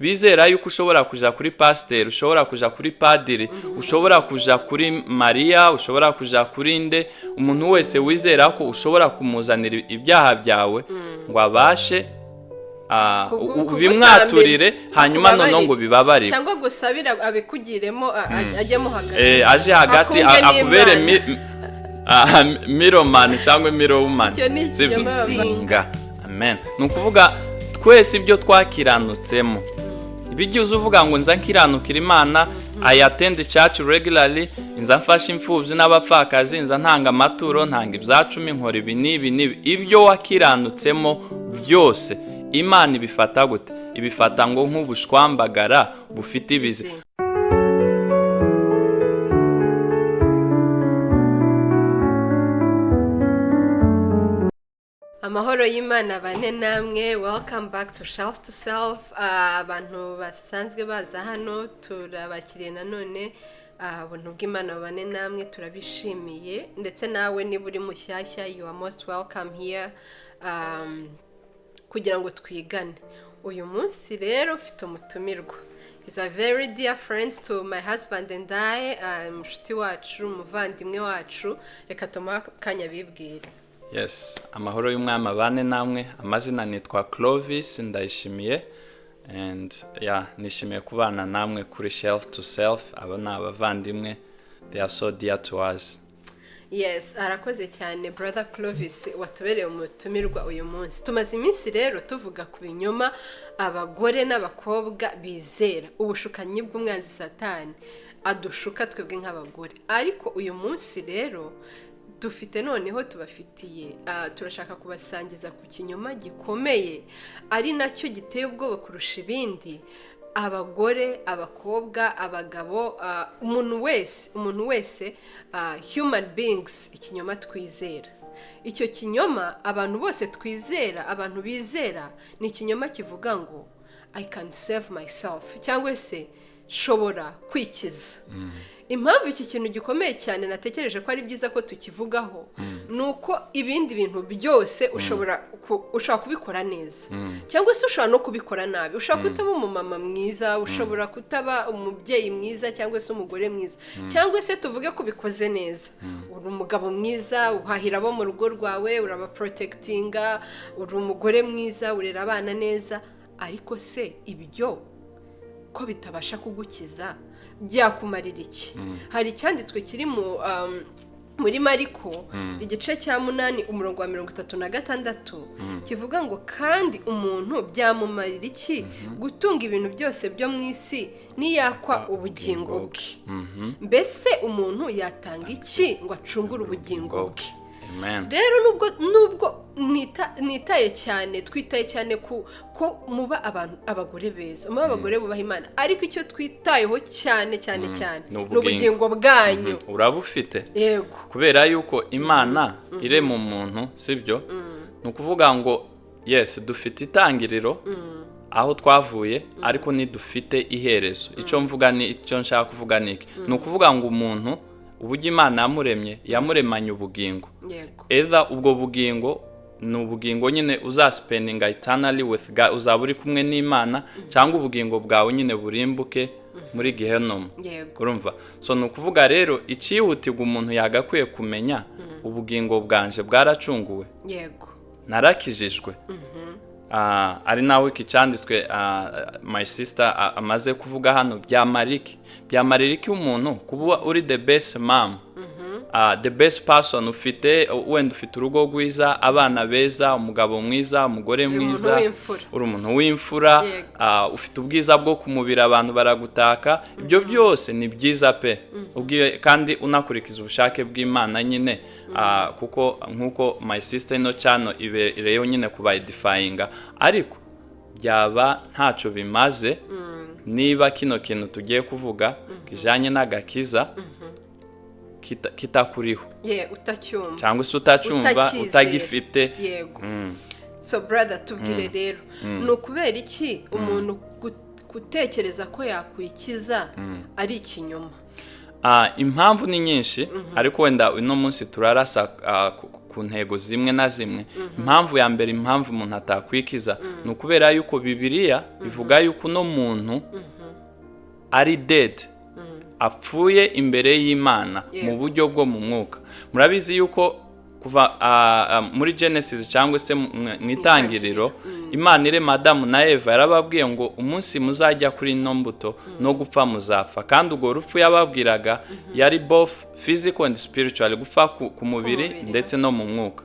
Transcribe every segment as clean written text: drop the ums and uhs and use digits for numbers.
bizera yuko ushobora kuja kuri pasteur, ushobora kuja kuri padiri, ushobora kuja kuri Maria, ushobora kuja kuri nde, umuntu wese wizera ko ushobora kumuzanira ibyaha byawe ngo abashe bimwaturire hanyuma noneho ngo bibabarire cyangwa gusabira abikugiremo ajyemo hagati aje hagati akubere miroman cyangwa mirowoman zivuga amen. Nukuvuga twese ibyo twakiranutsemo ibigize uvuga ngo nza nkiranukira Imana, I attend the church regularly, nza mfasha imfubyi n'abapfakazi, nza ntanga amaturo, ntanga ibyacumi, nkora ibi n'ibi n'ibi, ibyo wakiranutsemo byose Imana ibifata gute? Ibifata ngo nk'ubushwambagara bufite ibizi. Amahoro y'Imana bane namwe, welcome back to Shelf to Self. Abantu basanzwe baza hano turabakiriye nanone, buntu bw'Imana bane namwe turabishimiye, ndetse nawe niba uri mushyashya you are most welcome here. Kugira ngo twigane uyu munsi rero mfite umutumirwa. He's a very dear friend to my husband and I, mushuti wacu, umuvandimwe wacu, reka tumakanya bibwire. Yes, amahoro y'Umwami abane namwe, amazina nitwa Clovis Ndayishimiye, and nishimiye kubana namwe kuri Shelf to Self. Aba ni abavandimwe, they are so dear to us. Yes, arakoze cyane brother Clovis watubereye umutumirwa uyu munsi. Tumaze iminsi rero tuvuga ku binyoma abagore n'abakobwa bizera, ubushukanyi bw'umwanzi Satani adushuka twebwe nk'abagore. Ariko uyu munsi rero dufite noneho tubafitiye, turashaka kubasangiza ku kinyoma gikomeye ari nacyo giteye ubwoba kurusha ibindi. Abagore, abakobwa, abagabo, umuntu wese human beings, ikinyoma twizera. Icyo kinyoma abantu bose twizera, abantu bizera, ni ikinyoma kivuga ngo I can save myself, cyangwa se shobora kwikiza. Impamvu iki kintu gikomeye cyane natekereje ko ari byiza ko tukivugaho nuko ibindi bintu byose ushobora kubikora neza, cyangwa se ushobora no kubikora nabi. Ushobora kutaba umumama mwiza, ushobora kutaba umubyeyi mwiza cyangwa se umugore mwiza, cyangwa se tuvuge ko ubikoze neza, uri umugabo mwiza, uhahira abo mu rugo rwawe, uraba protectinga, uri umugore mwiza, urera abana neza, ariko se ibyo ko bitabasha kugukiza byakumarira iki? Hari icyanditswe kiri muri Mariko igice cya 8 umurongo wa 36 kivuga ngo kandi umuntu byamumarira iki gutunga ibintu byose byo mu isi niyakwa ubugingo bwe? Mbese umuntu yatanga iki ngo acungure ubugingo bwe? Rero nubwo nitaye cyane, twitaye cyane ko muba abagore beza, muba abagore bubaha Imana, ariko icyo twitayeho cyane n'ubugingo bwanyu urabufite. Yego, kubera yuko Imana ire mu muntu, sibyo? Nukuvuga ngo yes, dufite itangiriro aho twavuye, ariko ni dufite iherezo. Icyo mvuga ni icyo nshaka kuvuga niki, nukuvuga ngo umuntu uburyo Imana yamuremanye ubugingo. Either ubwo bugingo ni ubugingo nyine uzaspendinga eternally with God, uzaba uri kumwe n'Imana, cyangwa ubugingo bwawe nyine burimbuke muri Gehenom. Urumva? So nukuvuga rero icihutirwa umuntu yagakwiye kumenya, ubugingo bwanje bwaracunguwe. Yego, narakijijwe. Ari nawe icyanditswe my sister amaze kuvuga hano, byamarira iki umuntu kuba uri the best mom, the best person, wenda ufite urugo rwiza, abana beza, umugabo mwiza, umugore mwiza, uri umuntu w'imfura, ufite ubwiza bwo kumubira, abantu baragutaka. Ibyo byose ni byiza pe, kandi unakurikiza ubushake bw'Imana nyine, kuko nk'uko my sister ino channel ibereyeho nyine kubayidifayinga. Ariko byaba ntacyo bimaze niba kino kintu tugiye kuvuga kijanye n'agakiza kitakuriho, utacyumva cyangwa se utacyumva, utagifite. Yego. So brother, tubwire rero ni ukubera iki umuntu gutekereza ko yakwikiza ari ikinyoma? Impamvu ni nyinshi, ariko wenda uno munsi turarasa ku ntego zimwe na zimwe. Impamvu ya mbere, impamvu umuntu atakwikiza ni ukubera yuko Bibiliya ivuga yuko uno muntu ari dead, apfuye imbere y'Imana mu buryo bwo mu mwuka. Murabizi yuko kuva muri Genesis cyangwa se mu itangiriro, Imana irema Adamu na Eva yarababwiye ngo umunsi muzajya kuri ino mbuto no gupfa muzapfa. Kandi ubwo rupfu yababwiraga yari both physical and spiritual, gupfa ku mubiri ndetse no mu mwuka.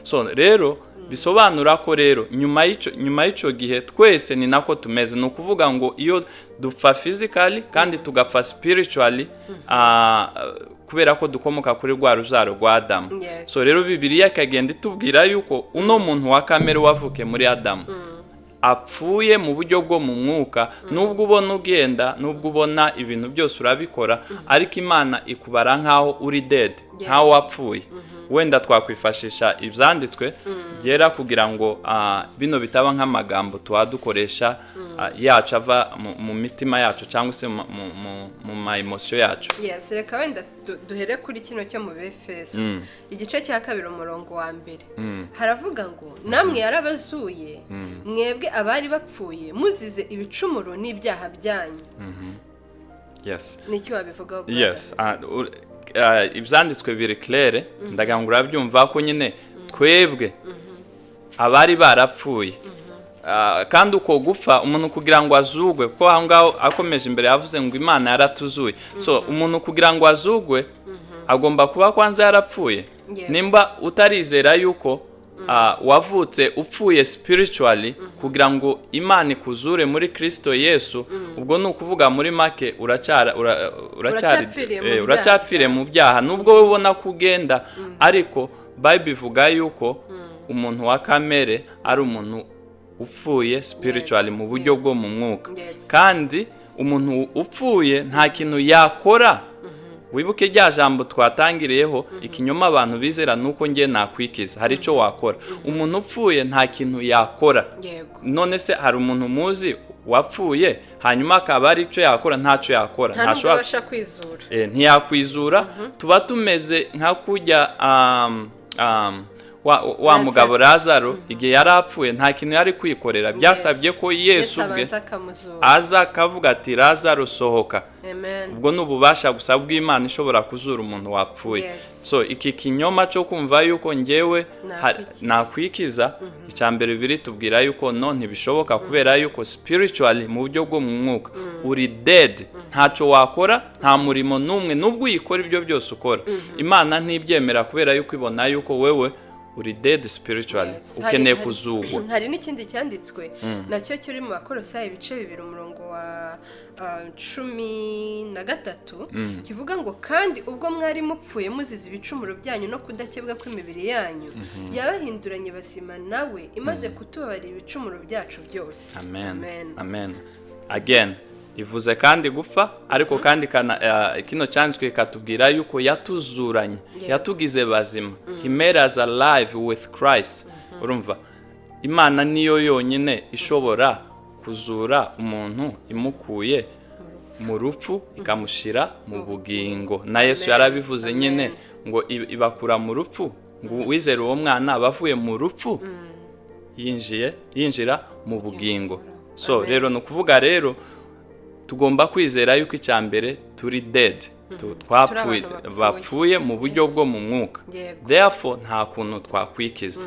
So rero bisobanura ko rero nyuma y'icyo gihe twese ni nako tumeze. Ni ukuvuga ngo iyo dupfa physically kandi tugapfa spiritually, kubera ko dukomoka kuri rwa ruzaro rwa Adamu. So rero Bibiliya ikagenda itubwira yuko uno muntu wa kamere wavuke muri Adamu apfuye mu buryo bwo mu mwuka. Nubwo ubona ugenda, nubwo ubona ibintu byose urabikora, ariko Imana ikubara nk'aho uri dead, nk'aho wapfuye. Wenda twakwifashisha ibyanditswe byera kugira ngo bino bitaba nk'amagambo dukoresha yacu ava mu mitima yacu cyangwa se mu ma emotion yacu. Yes, reka wenda duhere kuri kino cyo mu Befeso igice cya 2 umurongo wa 2. Haravuga ngo namwe yarabazuye mwebwe abari bapfuye muzize ibicumuro n'ibyaha byanyu. Yes. Nicyo wabivugaho? Yes. Ibyanditswe biri claire, ndagangura byumva ko nyine twebwe abari barapfuye. Kandi uko gufa umuntu kugira ngo azugwe, ko aho ngaho akomeje imbere yavuze ngo Imana yaratuzuye. So umuntu kugira ngo azugwe agomba kuba kwanza yarapfuye. Nimba utarizera yuko wavutse upfuye spiritually kugira ngo Imana ikuzure muri Kristo Yesu, ubwo ni ukuvuga muri make uracyafire mu byaha. Nubwo wowe ubona kugenda, ariko Bible ivuga yuko umuntu wa kamere ari umuntu upfuye spiritually mu buryo bwo mu mwuka. Kandi umuntu upfuye nta kintu yakora. Wibuke rya jambo twatangiriyeho, ikinyoma abantu bizera nuko ngiye nakwikiza. Hari icyo wakora. Umuntu upfuye nta kintu yakora. None se hari umuntu muzi wapfuye hanyuma akaba ari icyo yakora? Ntacyo yakora. Ntashobora kwizura. Ntiyakwizura. Tuba tumeze nka kujya wa mugabo Lazaro igihe yari apfuye nta kintu yari kwikorera. Byasabye ko Yesu ubwe aza akavuga ati Lazaro sohoka. Ubwo n'ububasha gusa bw'Imana ishobora kuzura umuntu wapfuye. So iki kinyoma cyo kumva yuko ngewe nakwikiza, icyambere biri tubwira yuko no ntibishoboka, kubera yuko spiritually mu buryo bwo mu mwuka uri dead, ntacyo wakora, nta murimo n'umwe nubwo uyikora ibyo byose ukora. Imana ntibyemera kubera yuko ibona yuko wewe uri dead spiritually, ukeneye kuzugwa. Hari n'ikindi cyanditswe nacyo kiri mu Bakolosayi ibice 2 umurongo wa 13 kivuga ngo kandi ubwo mwari mupfuye muzize ibicumuro byanyu no kudakebwa kw'imibiri yanyu, yabahinduranye bazima nawe imaze kutubabarira ibicumuro byacu byose. Amen. Again, ivuze kandi gupfa, ariko kandi kino cyanditswe katubwira yuko yatuzuranye, yatugize bazima. He made us alive with Christ. Urumva, Imana niyo yonyine ishobora kuzura umuntu imukuye mu rupfu ikamushira mu bugingo. Na Yesu yarabivuze nyine ngo ibakura mu rupfu, ngo wizera uwo mwana bavuye mu rupfu yinjira mu bugingo. So rero no kuvuga rero tugomba kwizera yuko icyambere turi dead, bapfuye mu buryo bwo mu mwuka. Therefore nta kuntu twakwikiza.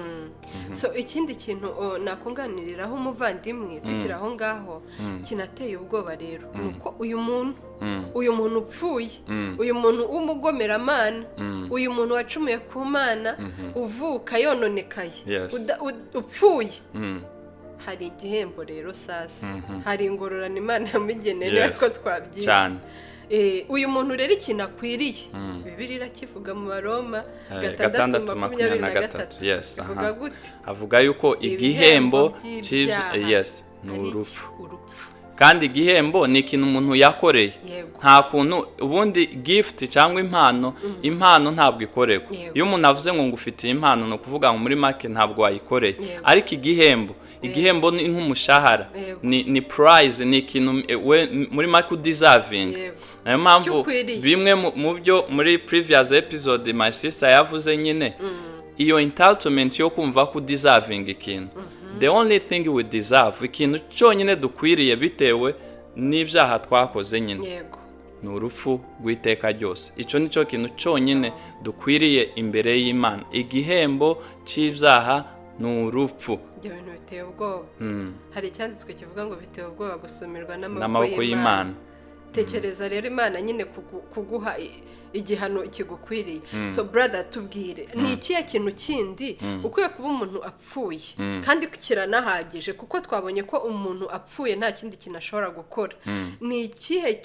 So ikindi kintu nakunganiriraho umuvandimwe tukiri aho ngaho kinateye ubwoba rero nuko uyu muntu upfuye, uyu muntu w'umugomeramana, uyu muntu wacumuye ku Mana, uvuka yononekaye, upfuye, hari igihembo rero sasa, hari ingororano Imana yamugenera ko twabyita. Uyu muntu rero ikintu akwiriye, Bibiliya irakivuga mu Baroma 6:23. Ivuga gute? Avuga yuko igihembo ni urupfu. kandi igihembo ni ikintu umuntu yakoreye. Nta kuntu ubundi gift cyangwa impano ntabwo ikorerwa. Iyo umuntu avuze ngo ngufitiye impano no kuvuga ngo muri make ntabwo wayikoreye. Ariko igihembo ni nk'umushahara, ni prize, ni ikintu muri make udeserving. Nayo mpamvu bimwe mu byo muri previous episode my sister yavuze nyine, iyo entitlement yo kumva ko deserving ikintu. The only thing we deserve, ikintu cyonyine dukwiriye bitewe n'ibyaha twakoze nyine, ni urupfu rw'iteka ryose. Icyo ni cyo kintu cyonyine dukwiriye imbere y'Imana. Igihembo cy'ibyaha ni urupfu. Ibyo bintu biteye ubwoba. Hari icyanditswe kivuga ngo biteye ubwoba gusumirwa n'amaboko y'Imana. Tekereza rero Imana nyine kuguha igihano kigukwiriye. So brother, tubwire ni ikihe kintu kindi ukwiye kuba umuntu apfuye kandi kiranahagije, kuko twabonye ko umuntu apfuye nta kindi kintu ashobora gukora. Ni ikihe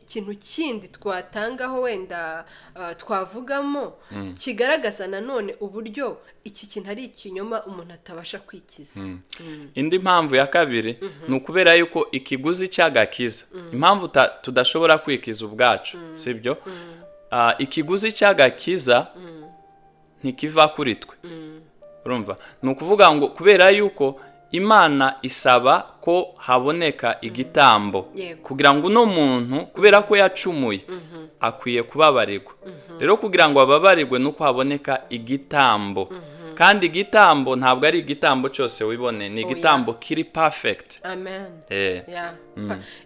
kintu kindi twatangaho wenda twavugamo kigaragaza nanone uburyo iki kintu ari ikinyoma umuntu atabasha kwikiza? Indi mpamvu ya kabiri ni ukubera yuko ikiguzi cy'agakiza, impamvu tudashobora kwikiza ubwacu, sibyo? Ikiguzi cy'agakiza ntikiva kuri twe. Urumva? Ni ukuvuga ngo kubera yuko Imana isaba ko haboneka igitambo kugira ngo uno muntu, kubera ko yacumuye, akwiye kubabarirwa. Rero kugira ngo ababarirwe nuko haboneka igitambo. Kandi igitambo ntabwo ari igitambo cyose wibone, ni igitambo kiri perfect. Amen.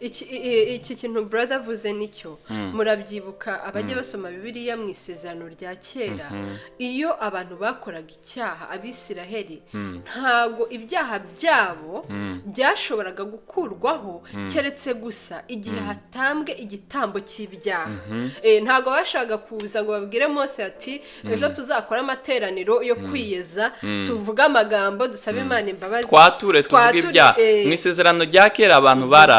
Iki kintu brother avuze nicyo. Murabyibuka abajye basoma Bibiliya mu Isezerano rya kera, iyo abantu bakoraga icyaha, Abisiraheli ntago ibyaha byabo byashoboraga gukurwaho keretse gusa igihe hatambwe igitambo cy'ibyaha. Ntago bashaka kuza ngo babwire Mose ati ejo tuzakora amateraniro yo kwiyeza, tuvuga amagambo, dusaba Imana imbabazi, twature tuvuga ibyaha. Mu Isezerano rya kera abantu baratuye.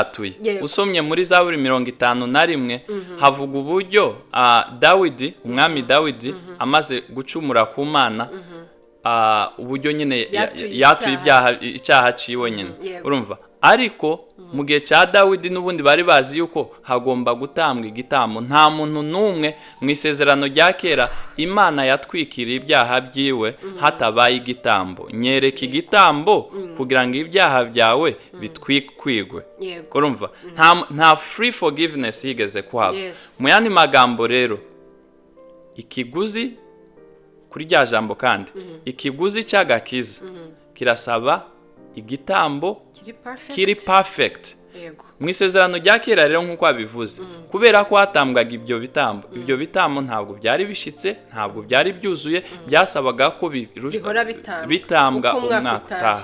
Usomye muri Zaburi 51 havuga uburyo Dawidi, umwami Dawidi amaze gucumura ku Mana, uburyo nyine yatuye icyaha ciwe nyine. Urumva? Ariko mu gihe cya Dawidi n'ubundi bari bazi yuko hagomba gutambwa igitambo. Nta muntu n'umwe mu Isezerano rya kera Imana yatwikiriye ibyaha byiwe hatabaye igitambo. Nyereka igitambo kugira ngo ibyaha byawe bitwikwigwe. Urumva? Nta free forgiveness yigeze kuhaba. Mu yandi magambo rero, ikiguzi kuri rya jambo kandi, ikiguzi cy'agakiza kirasaba igitambo kiri perfect. Mu Isezerano rya kera rero nk'uko abivuze, kubera ko hatambwaga ibyo bitambo ntabwo byari bishitse, ntabwo byari byuzuye, byasabaga ko bitambwa umwaka utaha.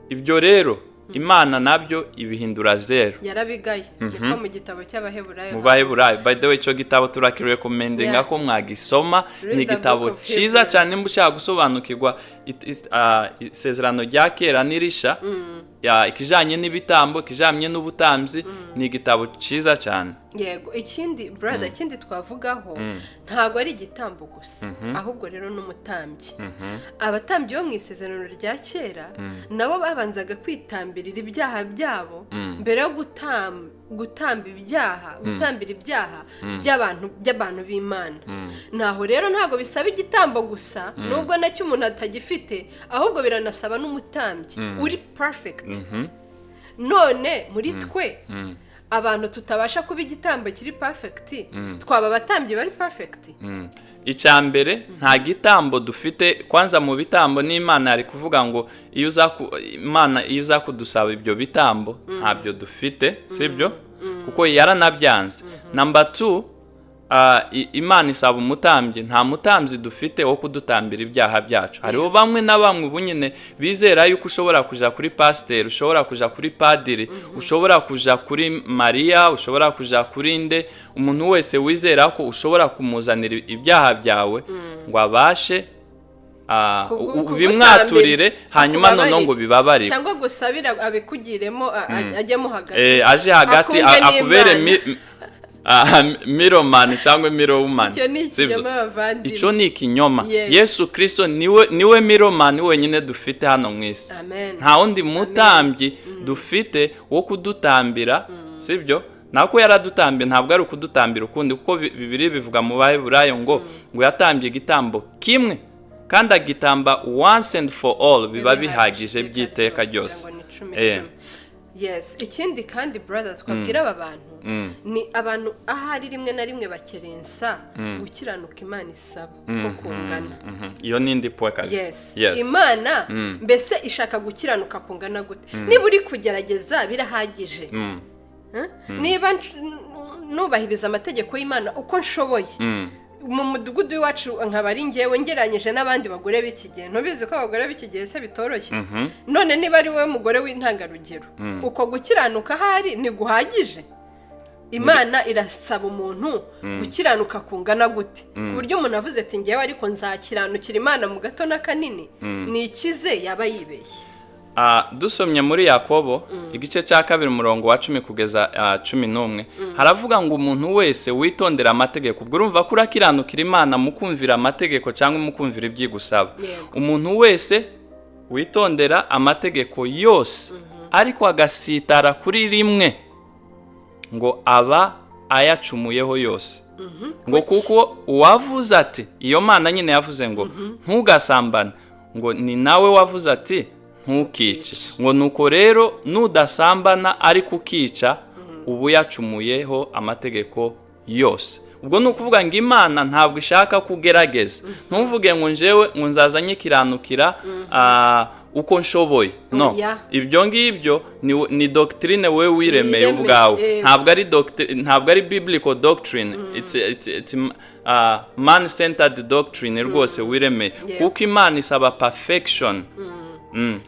Ibyo rero Imana nabyo ibihindura zero. Yarabigaye. Niko mu gitabo cy'Abaheburayo. Mu Baheburayo, by the way, cyo gitabo turakirekomendinga ko mwagisoma. Ni igitabo cyiza cyane mushaka gusobanukirwa Isezerano rya kera nirisha, ikijanye n'ibitambo, ikijanye n'ubutambyi. Ni igitabo cyiza cyane. Yego, ikindi brother, ikindi twavugaho ntago ari igitambo gusa, ahubwo rero n'umutambyi. Abatambyi bo mu Isezerano rya kera nabo babanzaga kwitambirira ibyaha byabo mbere yo gutambira ibyaha by'abantu b'Imana. Naho rero ntago bisaba igitambo gusa, nubwo nacyo umuntu atagifite, ahubwo biranasaba n'umutambyi uri perfect. None muri twe abantu tutabasha kuba igitambo kiri perfect, twaba abatambyi bari perfect? Icya mbere, nta gitambo dufite. Kwanza mu bitambo n'Imana ari kuvuga ngo iyo uza kudusaba ibyo bitambo ntabyo dufite, sibyo? Kuko yaranabyanze. Number 2, Imana isaba umutambyi. Nta mutambyi dufite wo kudutambira ibyaha byacu. Hariho bamwe na bamwe bunyine bizera yuko ushobora kuja kuri pasteur, ushobora kuja kuri padiri, ushobora kuja kuri Maria, ushobora kuja kuri nde, umuntu wese wizera ko ushobora kumuzanira ibyaha byawe ngo abashe bimwaturire, hanyuma none ngo bibabarire, cyangwa gusabira abikugiremo ajyemo hagati, aje hagati akubere miromani cyangwa mirowumani. Icyo ni ikinyoma bavandimwe. Icyo ni ikinyoma. Yes. Yesu Kristo niwe miromani wenyine dufite hano mu isi. Amen. Nta wundi mutambyi dufite wo kudutambira, sibyo? Nako yaradutambiye, ntabwo ari ukudutambira ukundi, kuko Bibiliya bivuga mu Baheburayo ngo yatambye igitambo kimwe kandi agitamba once and for all, biba bihagije by'iteka ryose. Yes, ikindi kandi brother twabwira aba bantu ni abantu ahari rimwe na rimwe bakerensa gukiranuka Imana isaba ko kungana. Iyo nindi poekazi. Yes. Imana mbese ishaka gukiranuka kungana gute? Niba uri kugerageza birahagije. Niba nubahiriza amategeko y'Imana uko nshoboye, mu mudugudu wacu nkaba ari ngewe ngeranyije n'abandi bagore b'iki gihe, ntubizi ko abagore b'iki gihe se bitoroshye. None niba ari wowe mugore w'intangarugero, uko gukiranuka ahari ni guhagije. Imana irasaba umuntu gukiranuka kungana gute, ku buryo umuntu avuze ati ngewe ariko nzakiranukira Imana mu gato na kanini, ni ikize yaba yibeshye. Dusomye muri Yakobo igice cya 2 umurongo wa 10 kugeza 11 haravuga ngo umuntu wese witondera amategeko, ubwo urumva ko urakiranukira Imana mu kumvira amategeko cyangwa mu kumvira ibyigusaba. Umuntu wese witondera amategeko yose ariko agasitara kuri rimwe ngo aba ayacumuyeho yose. Ngo kuko uwavuze ati, iyo Mana nyine yavuze ngo ntugasambane, ngo ni nawe wavuze ati ntukice, ngo nuko rero nudasambana ariko ukica ubu yacumuyeho amategeko yose. Ubwo nukuvuga ngo Imana ntabwo ishaka kugerageza. Ntuvuge ngo njewe ngo nzazanye kiranukira uko nshoboye. No, ibyo ngibyo ni doctrine we wiremeye ubwawe. Ntabwo ari biblical doctrine. It's man centered doctrine rwose wiremeye. Kuko Imana isaba perfection.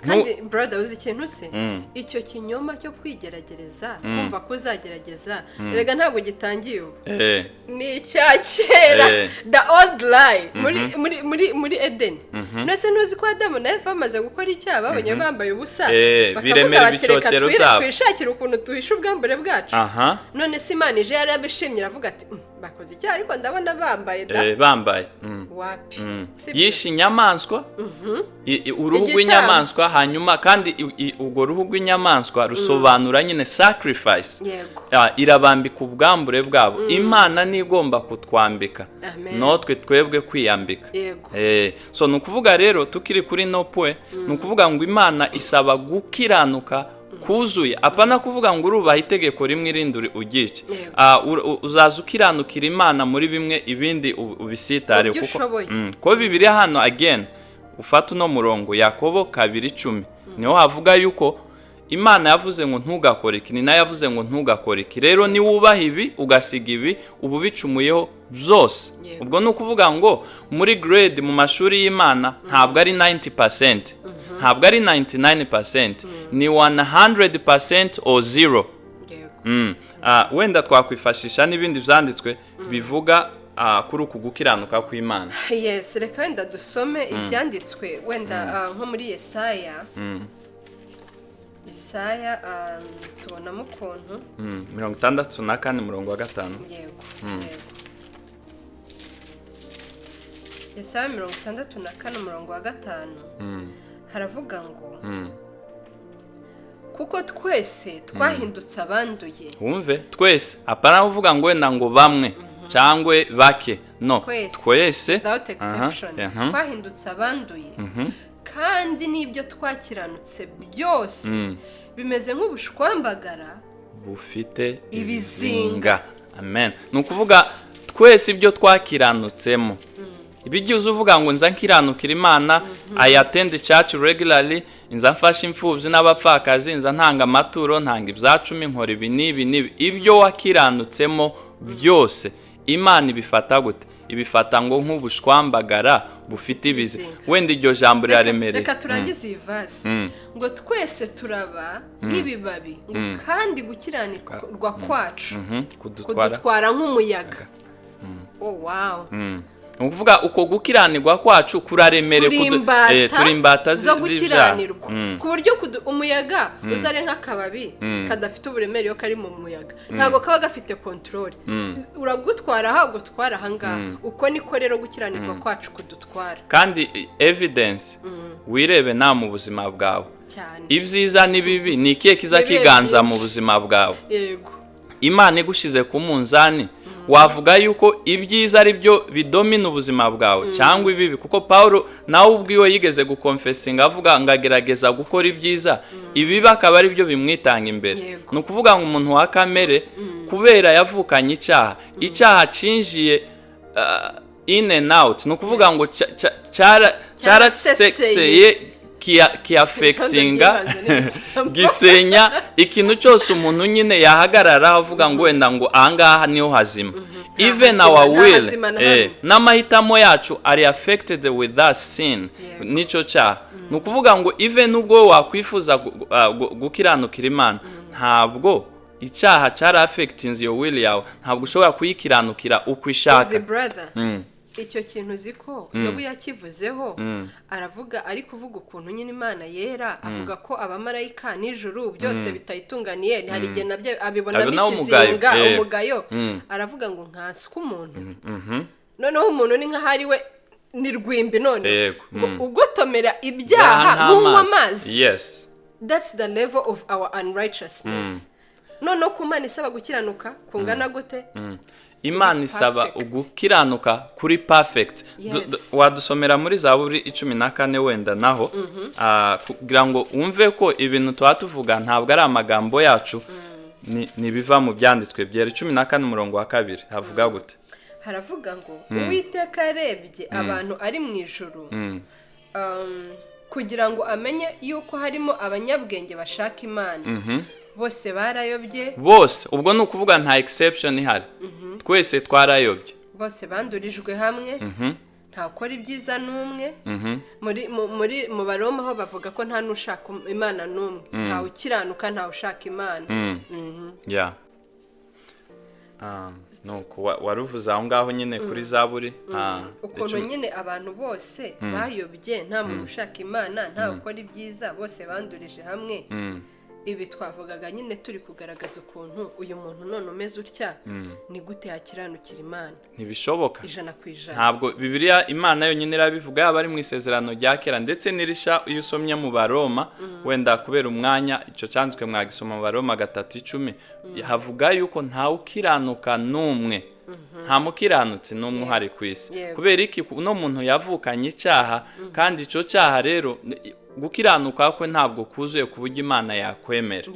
Kandi brother uzi ikintu se, icyo kinyoma cyo kwigerageza kumva ko uzagerageza rega ntabwo gitangiye ubu. Ni cya kera, the old lie muri Eden. Nose nuzi ko Adamu na Eva bamaze gukora icyaha, babonye bambaye ubusa, biremera ibicocero byabo, twishakira ukuntu tuhisha ubwambure bwacu. None se Imana ije yarabishimye iravuga ati bakoze icyaha ariko ndabona bambaye bambaye wapi yishe inyamaswa, uruhu rw'inyamaswa, hanyuma kandi urwo ruhu rw'inyamaswa rusobanura nyine sacrifice. Irabambika ubwambure bwabo. Imana ni igomba kutwambika, notwe twebwe kwiyambika. So nukuvuga rero tukiri kuri nopwe, nukuvuga ngo Imana isaba gukiranuka kuzuye, apana kuvuga ngo urubaha itegeko rimwe irindi ugice. Uzaza ukiranukira Imana muri bimwe, ibindi ubisitare, kuko Bibiliya hano again ufata uno murongo Yakobo 2:10 niho havuga yuko Imana yavuze ngo ntugakore iki, ni nayo yavuze ngo ntugakore iki. Rero ni wubaha ibi ugasiga ibi ubu bicumuyeho byose. Ubwo nukuvuga ngo muri grade mu mashuri y'Imana ntabwo ari 90%, ntabwo ari 99%, ni 100% or 0. Wenda twakwifashisha n'ibindi byanditswe bivuga kuri uku gukiranuka kw'Imana. Yes, reka wenda dusome ibyanditswe wenda nko muri Yesaya. Yesaya tubonamo ukuntu 64 umurongo wa 5. Yego. Yesaya 64 umurongo wa 5 haravuga ngo kuko twese twahindutse abanduye. Wumve, twese apana kuvuga ngo wenda ngo bamwe cyangwa bake, no, twese without exception twahindutse abanduye, kandi n'ibyo twakiranutse byose bimeze nk'ubushwambagara bufite ibizinga. Amen. Nukuvuga twese ibyo twakiranutsemo, ibigiye uvuga ngo nza nkiranukira Imana, I attend church regularly, nza mfasha imfubyi n'abapfakazi, nza ntanga amaturo, ntanga ibyacumi, nkora ibi n'ibi, ibyo wakiranutsemo byose Imana ibifata gute? Ibifata ngo nk'ubushwambagara bufite ibizi. Wenda iryo jambo riraremereye. Reka turangize iyi verse ngo twese turaba nk'ibibabi, kandi gukiranirwa kwacu kudutwara nk'umuyaga. Oh wow. ukuvuga uko gukiranirwa kwacu kuraremere turi imbata zo gukiranirwa ku buryo umuyaga uzare nk'akababi kadafite uburemere yo kari mu muyaga ntago kaba gafite control uragutwara aho gutwara ahangaha uko niko rero gukiranirwa kwacu kudutwara kandi evidence wirebe nta mu buzima bwawe ibyiza n'ibibi ni ikihe kiza kiganza mu buzima bwawe yego Imana igushize ku munzani wavuga yuko ibyiza ari byo bidomina ubuzima bwawe cyangwa ibibi kuko Paulo nawe ubwiwe yigeze gukonfesinga avuga ngagerageza gukora ibyiza ibibi akaba ari byo bimwitanga imbere no kuvuga ngo umuntu wa kamere kubera yavukanye icyaha cinjiye in and out no kuvuga ngo cyarasexeye kiafectinga gisenya ikintu cyose umuntu nyine yahagarara avuga ngo wenda ngo ahangaha niho hazima even our will n'amahitamo yacu are affected with that sin nico cyaha ni ukuvuga ngo even ubwo wakwifuza gukiranukira Imana ntabwo icyaha cyara affecting your will yawe ntabwo ushobora kuyikiranukira uko ishaka icyo kintu uziko yobu yakivuzeho aravuga ari kuvuga ukuntu nyine Imana yera avuga ko abamarayika n'ijuru byose bitayitunganiye hari igihe nabyo abibonamo ikizinga umugayo aravuga ngo nkaswe umuntu noneho umuntu ni nk'ahari we ni rwimbi none ugotomera ibyaha nk'unywa amazi that's the level of our unrighteousness noneho ku Mana isaba gukiranuka kungana gute Imana isaba ugukiranuka kuri perfect wadusomera muri Zaburi 14 wenda naho kugira ngo umve ko ibintu twatuvuga ntabwo ari amagambo yacu ni biva mu byanditswe byera 14:2 havuga gute haravuga ngo Uwiteka yarebye abantu ari mu ijuru kugira ngo amenye yuko harimo abanyabwenge bashaka Imana bose barayobye bose ubwo ni ukuvuga nta exception ihari twese twarayobye bose bandurijwe hamwe nta ukora ibyiza n'umwe mu Baroma aho bavuga ko nta n'ushaka Imana n'umwe nta ukiranuka nta ushaka Imana nuko waruvuze aho ngaho nyine kuri Zaburi ukuntu nyine abantu bose bayobye nta muntu ushaka Imana nta ukora ibyiza bose bandurije hamwe ibi twavugaga nyine turi kugaragaza ukuntu uyu muntu none umeze utya ni gute yakiranukira Imana ntibishoboka 100%. ntabwo Bibiliya Imana yonyine irabivuga yaba ari mu isezerano rya kera ndetse nirisha iyo usomye mu Baroma wenda kubera umwanya icyo cyanditswe mwagisoma mu Baroma 3:10 havuga yuko nta ukiranuka n'umwe nta mukiranutsi n'umwe uhari ku isi kubera iki no muntu yavukanye icyaha kandi icyo cyaha rero gukiranuka kwe ntabwo kuzuye ku buryo Imana yakwemera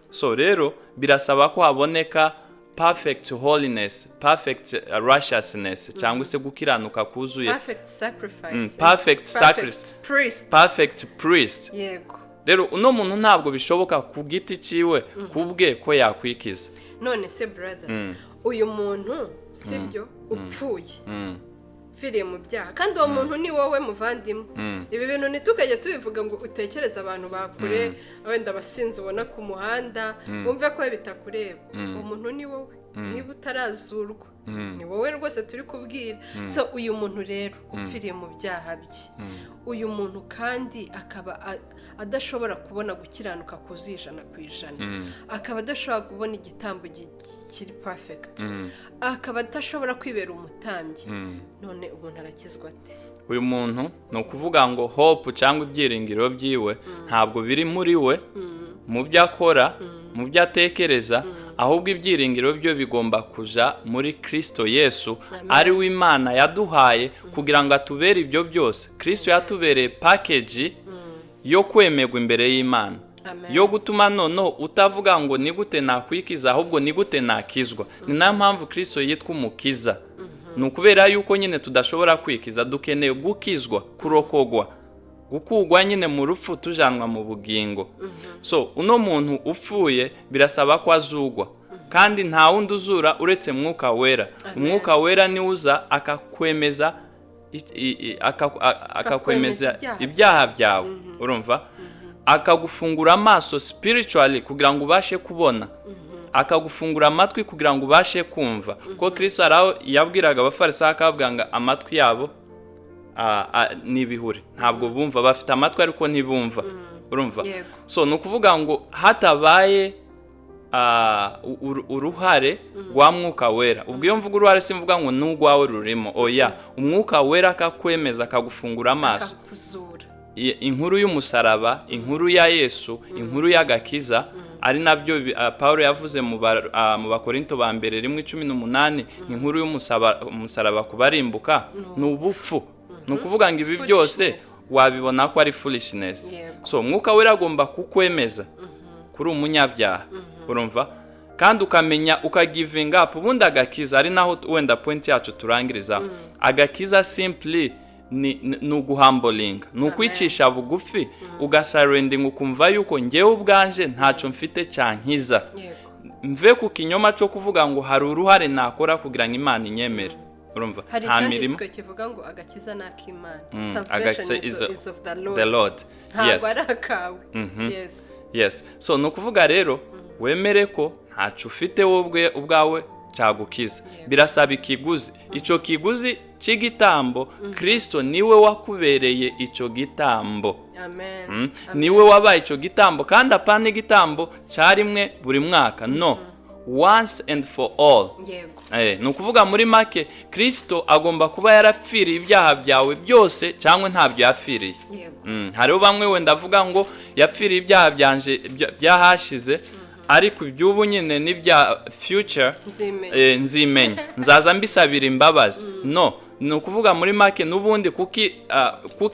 so rero birasaba ko haboneka perfect holiness perfect righteousness cyangwa se gukiranuka kuzuye perfect priest yego rero uno muntu ntabwo bishoboka ku giti ciwe kubwe ko yakwikiza none se brother uyu muntu sibyo upfuye firiye mu byaha kandi uwo muntu ni wowe muvandimwe ibi bintu ntitukajya tubivuga ngo utekereze abantu bakure wenda abasinzi ubona ku muhanda wumve ko bitakureba uwo muntu ni wowe niba utarazurwa ni wowe rwose turi kubwira so uyu muntu rero upfiriye mu byaha bye uyu muntu kandi akaba adashobora kubona gukiranuka kuzuye 100%, akaba adashobora kubona igitambo kiri perfect, akaba adashobora kwibera umutambyi, none umuntu arakizwa ate? Uyu muntu ni ukuvuga ngo hope cyangwa ibyiringiro byiwe ntabwo biri muri we, mu byo akora, mu byo atekereza, ahubwo ibyiringiro byo bigomba kuja muri Kristo Yesu. Ari we Imana yaduhaye kugira ngo atubere ibyo byose. Kristo yatubereye package yo kwemerwa imbere y'Imana, yo gutuma noneho utavuga ngo ni gute nakwikiza, ahubwo ni gute nakizwa. Ni nayo mpamvu Kristo yitwa umukiza. Nukubera yuko nyine tudashobora kwikiza, dukeneye gukizwa, kurokogwa, gukugwa nyine mu rupfu tujanwa mu bugingo. So uno muntu upfuye birasaba ko azugwa, kandi nta wundi uzura uretse Mwuka Wera. Umwuka Wera ni uza akakwemeza akakwemeza ibyaha byawe, urumva, akagufungura amaso spiritually kugira ngo ubashe kubona, akagufungura amatwi kugira ngo ubashe kumva. Ko Kristo araho yabwiraga abafarisayo akavuga ngo amatwi yabo n'ibihure, ntabwo bumva, bafite amatwi ariko ntibumva. Urumva? So nukuvuga ngo hatabaye uruhare rwa mwuka wera. Ubwo iyo mvuga uruhare simvuga ngo n'ugwawe rurimo, oya, umwuka wera akakwemeza, akagufungura amaso, inkuru y'umusaraba, inkuru ya Yesu, inkuru y'agakiza, ari nabyo Paulo yavuze mu Bakorinto ba mbere 1:18, inkuru y'umusaraba kubarimbuka n'ubupfu. Nukuvuga ngo ibi byose wabibona ko ari foolishness. So umwuka wera agomba kukwemeza kuri umunyabyaha. Urumva? Kandi ukamenya ukagiving up. Ubundi agakiza ari naho wenda point yacu turangiriza. Agakiza simply ni uguhambolinga, ni ukwicisha bugufi, ugasarendinga, ukumva yuko ngewe ubwanje ntacyo mfite cyankiza, mve ku kinyoma cyo kuvuga ngo hari uruhare nakora kugira ngo Imana inyemere. Urumva? Hari icyanditswe kivuga ngo agakiza n'ak'Imana. Salvation is of the Lord. Ntabwo ari akawe. Yes. So nukuvuga rero wemere ko ntacyo ufite wowe ubwawe cyagukiza. Birasaba ikiguzi. Icyo kiguzi cy'igitambo, Kristo niwe wakubereye icyo gitambo. Amen. Niwe wabaye icyo gitambo, kandi apana igitambo cyarimwe buri mwaka. No. Once and for all. Nukuvuga muri make Kristo agomba kuba yarapfiriye ibyaha byawe byose cyangwa ntabyo yafiriye. Hariho bamwe wenda avuga ngo yapfiriye ibyaha byanje byahashize, ariko iby'ubu nyine n'ibya future nzimenya, nzaza mbisabira imbabazi. No, nukuvuga muri make n'ubundi kuki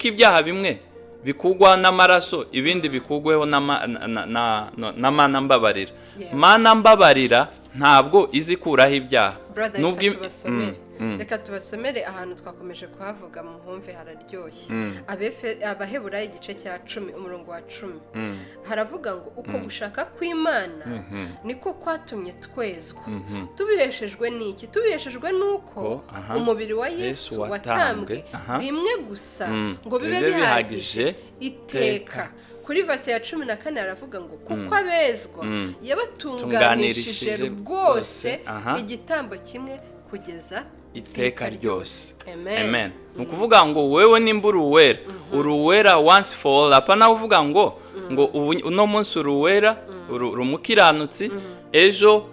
ibyaha bimwe bikugwa n'amaraso, ibindi bikugweho n'Imana mbabarira. Mana mbabarira ntabwo izikuraho ibyaha. Reka tubasomere ahantu twakomeje kuhavuga mu humve hararyoshye. Abaheburayo igice cya 10 umurongo wa 10 haravuga ngo uko gushaka kw'Imana niko kwatumye twezwa. Tubiheshejwe n'iki? Tubiheshejwe nuko umubiri wa Yesu watambwe rimwe gusa ngo bibe bihagije iteka. Kuri verse ya 14 aravuga ngo kuko abezwa yabatunganishije rwose igitambo kimwe kugeza iteka ryose. Amen. Nukuvuga ngo wewe nimbura uwera, uruwera once for all. Apana uvuga ngo uno munsi uruwera, urumukiranutsi, ejo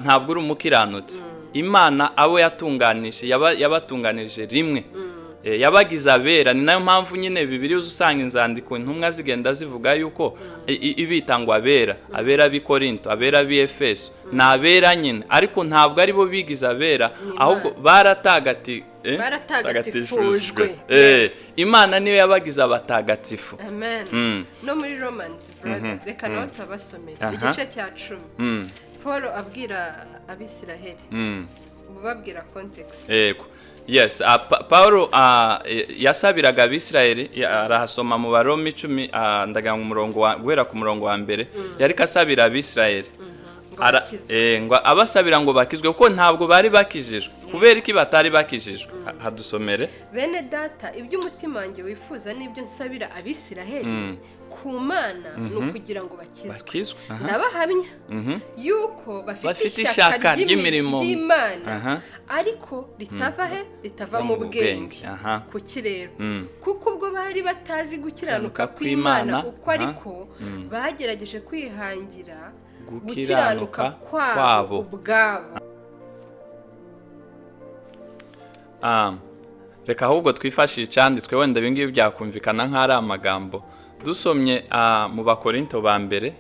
ntabwo urumukiranutsi. Imana abo yatunganije yabatunganije rimwe. Yabagize abera. Ni nayo mpamvu nyine Bibiliya usanga inzandiko intumwa zigenda zivuga yuko ibita ngo abera b'Ikorinto, abera b'Efeso, n'abera nyine, ariko ntabwo ari bo bigize abera, ahubwo baratagatifujwe. Imana niyo yabagize abatagatifu. Amen. No muri Romans brother, reka nawe tubasomera igice cya 10. Paul abwira Abisiraheli, babwira context. Yes, Paulo yasabiraga Abisirayeli, arahasoma mu Baroma 10 ndaga guhera ku murongo wa mbere, yari kasabira Abisirayeli ngo abasabira ngo bakizwe, kuko ntabwo bari bakijijwe. Kubera iki batari bakijijwe? Hadusomere. Bene data, ibyo umutima wanjye wifuza n'ibyo nsabira Abisirayeli ku Mana ni ukugira ngo bakizwe. Ndabahamya yuko bafite ishyaka ry'imirimo y'Imana, ariko ritava mu bwenge. Kuki rero? Kuko ubwo bari batazi gukiranuka kw'Imana uko ariko bagerageje kwihangira gukiranuka kwabo ubwabo. Reka ahubwo twifashishe icyanditswe, wenda ibingibi byakumvikana nk'ari amagambo. Dusomye mu Bakorinto ba mbere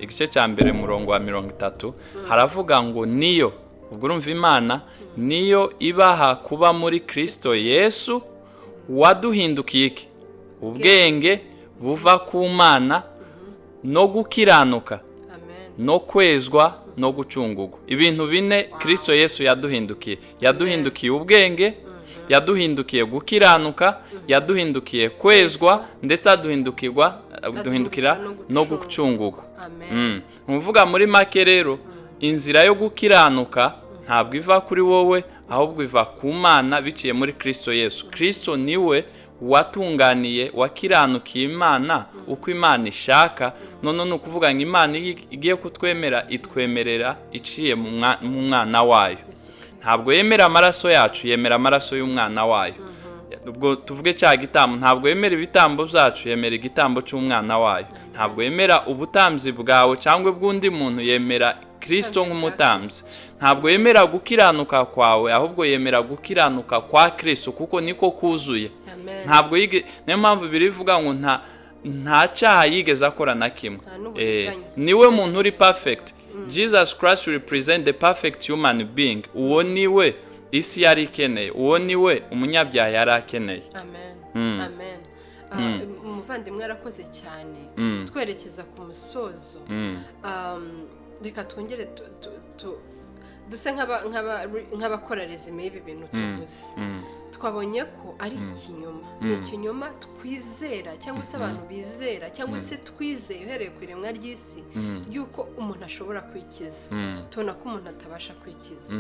igice cya mbere murongo wa 30 haravuga ngo niyo, ubwo urumva Imana niyo ibaha kuba muri Kristo Yesu waduhindukiye iki? Ubwenge buva ku Mana no gukiranuka no kwezwa no gucungurwa. Ibintu bine Kristo Yesu yaduhindukiye ubwenge, yaduhindukiye gukiranuka, yaduhindukiye kwezwa, ndetse aduhindukira no gucungurwa. Umuvuga muri make rero, inzira yo gukiranuka ntabwo iva kuri wowe, ahubwo iva ku Mana biciye muri Kristo Yesu. Kristo niwe watunganiye wakiranukiye Imana uko Imana ishaka. none ni ukuvuga ngo Imana igiye kutwemera itwemerera iciye mu mwana wayo. Ntabwo yemera amaraso yacu, yemera amaraso y'umwana wayo. ubwo tuvuge cya gitambo, ntabwo yemera ibitambo byacu, yemera igitambo cy'umwana wayo. Ntabwo yemera ubutambyi bwawe cyangwa bw'undi muntu, yemera Kristo nk'umutambyi. Ntabwo yemera gukiranuka kwawe, ahubwo yemera gukiranuka kwa Kristo, kuko niko kuzuye. Ntabwo niyo mpamvu birivuga ngo nta cyaha yigeze akora na kimwe. Niwe muntu uri perfect. Jesus Christ represent the perfect human being. Uwo niwe isi yari ikeneye, uwo niwe umunyabyaha yari akeneye. Amen. Umuvandimwe arakoze cyane. Twerekeza ku musozo. Reka twongere duse nk'abakora resume y'ibi bintu tuvuze. Twabonye ko ari ikinyoma. Ni ikinyoma twizera, cyangwa se abantu bizera, cyangwa se twizeye uhereye ku iremwa ry'isi yuko umuntu ashobora kwikiza. Tubona ko umuntu atabasha kwikiza.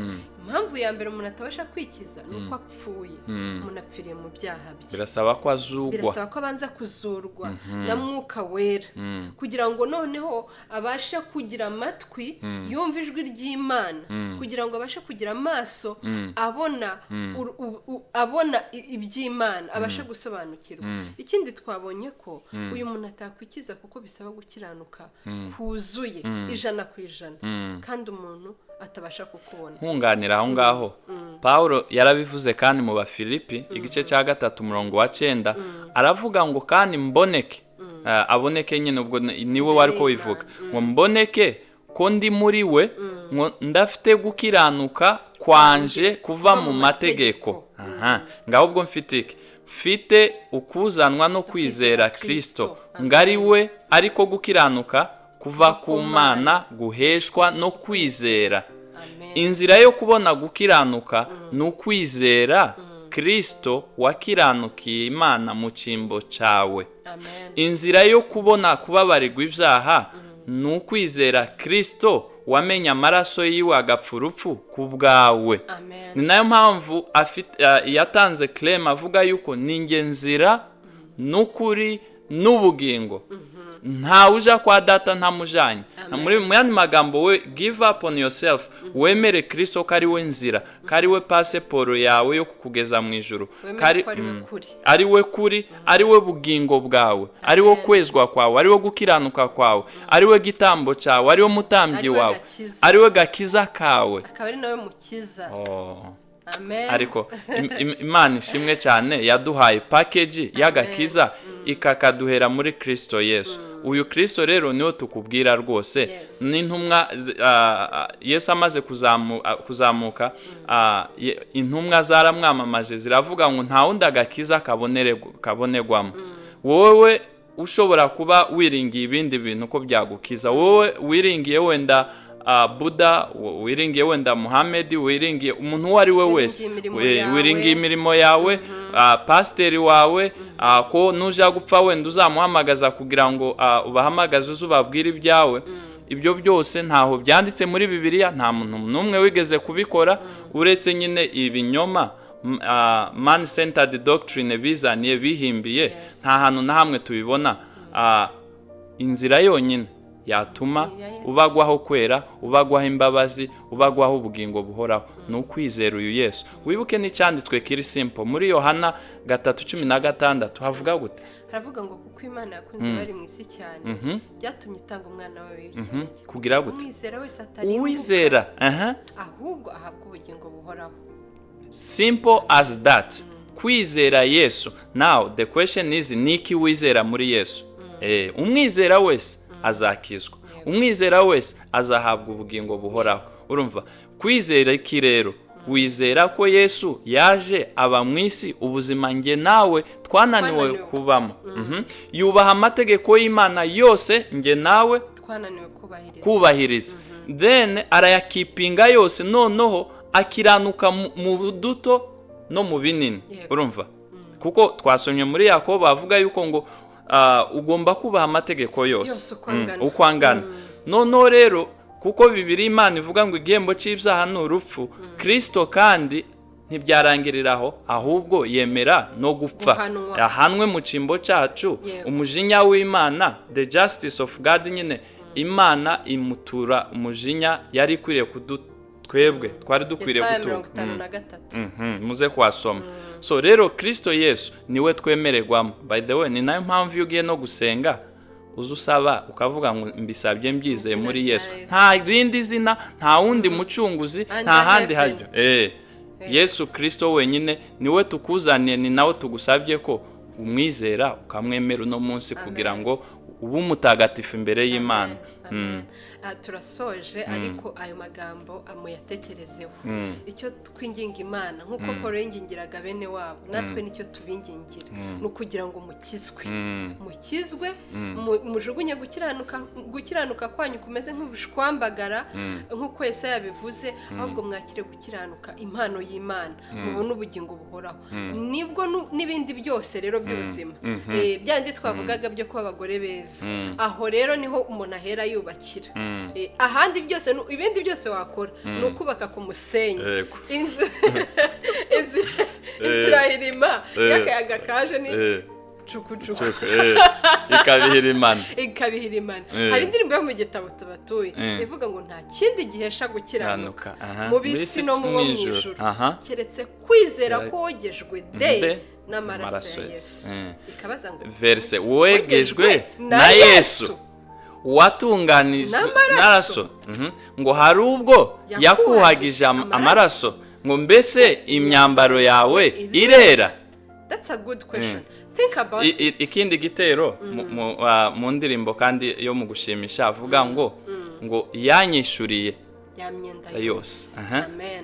Impamvu ya mbere umuntu atabasha kwikiza ni uko apfuye. Umuntu apfiriye mu byaha bye. Birasaba ko azurwa. Birasaba ko abanza kuzurwa na Mwuka Wera, kugira ngo noneho abashe kugira amatwi yumva ijwi ry'Imana, kugira ngo abashe kugira amaso abona iby'Imana, abashe gusobanukirwa. Ikindi twabonye ko uyu muntu atakwikiza kuko bisaba gukiranuka kuzuye 100%, kandi umuntu atabasha kukubona. Nkunganira aho ngaho, Paulo yarabivuze kandi mu Bafilipi igice cya 3:9 aravuga ngo kandi mboneke, aboneke nyine, ubwo niwe wari ko wivuga ngo mboneke ko ndi muri we, ngo ndafite gukiranuka kwanje kuva mu mategeko. Ngaho ubwo mfite ukuzanwa no kwizera Kristo, ngari we ariko gukiranuka kuva ku Mana guheshwa no kwizera. Inzira yo kubona gukiranuka ni ukwizera Kristo wakiranukiye Imana mu cyimbo cyawe. Inzira yo kubona kubabarirwa ibyaha ni ukwizera Kristo wamenye amaraso yiwe agapfa urupfu ku bwawe. Ni nayo mpamvu yatanze claim avuga yuko ni nzira n'ukuri n'ubugingo, nta uja kwa data ntamujanye. Mu yandi magambo, we give up on yourself, wemere Kristo ko ari we nzira, ko ari we pasiporo yawe yo kukugeza mu ijuru, ari we kuri, ari we bugingo bwawe, ari we kwezwa kwawe, ari we gukiranuka kwawe, ari we gitambo cyawe, ari we mutambyi wawe, ari we gakiza kawe, akaba ari nawe mukiza. Amen. Ariko Imana ishimwe cyane yaduhaye package y'agakiza ikakaduhera muri Kristo Yesu. Uyu Kristo rero niwo tukubwira rwose. N'intumwa Yesu amaze kuzamuka, intumwa zaramwamamaje ziravuga ngo nta wundi agakiza kabonerwamo. Wowe ushobora kuba wiringiye ibindi bintu ko byagukiza, wowe wiringiye wenda Buddha, wiringiye wenda Muhammad, wiringiye umuntu uwo ari we wese, wiringiye imirimo yawe, pasiteri wawe, ko nuja gupfa wenda uzamuhamagaza kugira ngo ubahamagaze uzubabwire ibyawe. Ibyo byose ntaho byanditse muri Bibiliya, nta muntu n'umwe wigeze kubikora, uretse nyine ibinyoma man centered doctrine bizaniye bihimbiye. Nta hantu na hamwe tubibona. Inzira yonyine yatuma ubagwaho kwera, ubagwaho imbabazi, ubagwaho ubugingo buhoraho ni ukwizera uyu Yesu. Wibuke n'icyanditswe kiri simple muri Yohana 3:16 havuga gute? Haravuga ngo kuko Imana yakunze bari mu isi cyane byatumye itanga umwana wawe w'ikinege, kugira gute? Umwizera wese atari uwizera ahubwo ahabwa ubugingo buhoraho. Simple as that. Kwizera Yesu. Now the question is, niki wizera muri Yesu? Umwizera wese azakizwa, umwizera wese azahabwa ubugingo buhoraho. Urumva, kwizera iki rero? Wizera ko Yesu yaje aba mu isi ubuzima nge nawe twananiwe kubamo. Yubaha amategeko y'Imana yose nge nawe twananiwe kubahiriza. Then arayakipinga yose, noneho akiranuka mu duto no mu binini. Urumva, kuko twasomye muri Yakobo bavuga yuko ngo ugomba kubaha amategeko yose uko angana. Noneho rero kuko Bibiliya Imana ivuga ngo igihembo cy'ibyaha ni urupfu, Kristo kandi ntibyarangiriraho ahubwo yemera no gupfa Guhanwa. ahanwe mu cimbo cyacu Yego. umujinya w'Imana, the justice of God nyine Imana imutura umujinya yari ikwiriye twebwe twari dukwiriye Yesaya gutuka 53. muze kwasoma. So rero Kristo Yesu niwe twemererwamo. By the way, ni nayo mpamvu iyo ugiye no gusenga uza usaba ukavuga ngo mbisabye mbyizeye muri Yesu, nta rindi zina, nta wundi mucunguzi, nta handi hajyo. Yesu Kristo wenyine niwe tukuzaniye, ni nawe tugusabye ko umwizera ukamwemera uno munsi kugira ngo ube umutagatifu imbere y'Imana. Turasoje ariko ayo magambo amuyatekerezeho. Icyo twinginga Imana nk'uko Paul yingingiraga bene wabo, natwe nicyo tubingingira, no kugira ngo mukizwe mujugunye gukiranuka kwanyu kumeze nk'ubushwambagara nk'uko Yesaya yabivuze, ahubwo mwakire gukiranuka impano y'Imana, mubone ubugingo buhoraho. Nibwo n'ibindi byose rero by'ubuzima byandi twavugaga byo kuba abagore beza, aho rero niho umuntu ahera yubakira. Ahandi byose ibindi byose wakora ni ukubaka ku musenyi. Inzu irahirima y'akayaga kaje ni cukucuku ikabihirimana. Hari indirimbo yo mu gitabo tubatuye ivuga ngo nta kindi gihesha gukiranuka mu bisi no mu ijuru keretse kwizera ko wogejwe n'amaraso ya Yesu. Ikabaza ngo verse wogejwe na Yesu watunganije n'amaraso, ngo hari ubwo yakuhagije amaraso, ngo mbese imyambaro yawe irera. That's a good question. Think about it. Ikindi gitero mu ndirimbo kandi yo mu gushimisha avuga ngo yanyishuriye yose,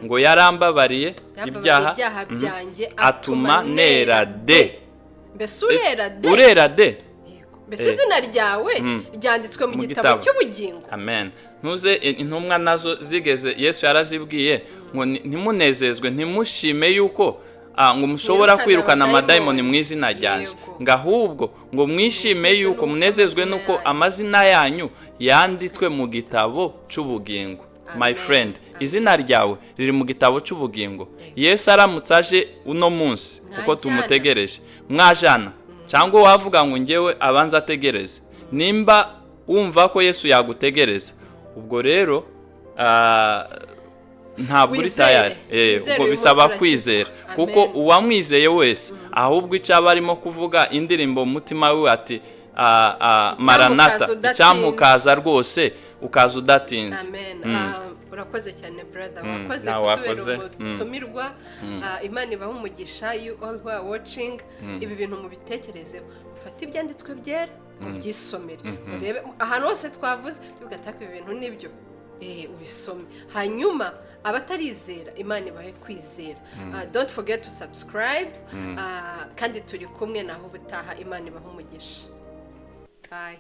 ngo yarambabariye ibyaha byanjye atuma nera de. Mbese urera de. Mbese izina ryawe ryanditswe mu gitabo cy'ubugingo. Amen. Ntuze intumwa nazo zigeze Yesu yarazibwiye ngo ntimunezezwe ntimushime yuko ngo mushobora kwirukana amadayimoni mu izina ryanjye, ngo ahubwo ngo mwishime yuko munezezwe nuko amazina yanyu yanditswe mu gitabo cy'ubugingo. My friend, izina ryawe riri mu gitabo cy'ubugingo. Yesu aramutse aje uno munsi kuko tumutegereje, mwajana cyangwa wavuga ngo ngewe abanza ategereze. Nimba wumva ko Yesu yagutegereza, ubwo rero ntabwo uri tayari. Ubwo bisaba kwizera, kuko uwamwizeye wese ahubwo icyaba arimo kuvuga indirimbo mu mutima we ati maranata, icyamukaza rwose ukaza udatinze. Urakoze cyane brother, wakoze kutubera umutumirwa. Imana ibahe umugisha. You all who are watching, ibi bintu mubitekerezeho, ufate ibyanditswe byera mubyisomere, urebe ahantu hose twavuze ugataka ibi bintu nibyo ubisome. Hanyuma abatarizera Imana ibahe kwizera. Don't forget to subscribe, kandi turi kumwe naho ubutaha. Imana ibahe umugisha. Bye.